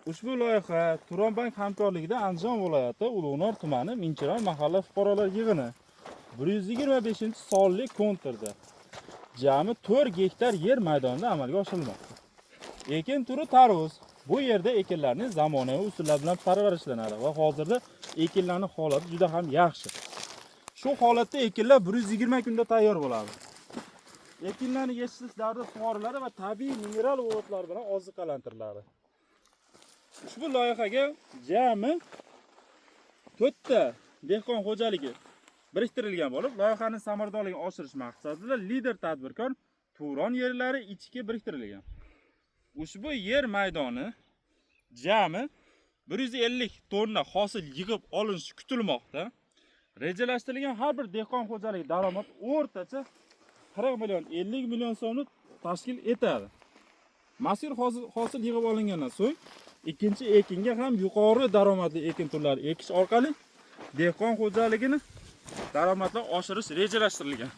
Ushbu loyiha Turonbank hamkorligida Andijon viloyati Ulug'nor tumani Minchiron mahalla fuqarolar yig'ini 125-sonli konturda jami 4 gektar yer maydonida amalga oshirilmoqda. Ekin turi tarvuz. Bu yerda ekinlarning zamonaviy usullar bilan parvarishlanadi va hozirda ekinlarning holati juda ham yaxshi. Shu holatda ekinlar 120 kunda tayyor bo'ladi. Ekinlarni yetishtirish davrida sug'oriladi va tabiiy mineral o'g'itlar bilan oziqlantiriladi. Ushbu loyihaga jami 4 ta dehqon xo'jaligi biriktirilgan bo'lib, loyihaning samaradorligini oshirish maqsadida lider tadbirkor Turon yerlari ichiga biriktirilgan. Ushbu yer maydoni jami 150 tonna hosil yig'ib olinishi kutilmoqda. Rejalashtirilgan har bir dehqon xo'jaligi daromad o'rtacha 40 million 50 million so'mni tashkil etadi. Mazkur hosil yig'ib olingandan so'ng ikkinchi ekinga ham yuqori daromadli ekin turlari ekish orqali dehqon xo'jaligini daromadni oshirish rejalashtirilgan.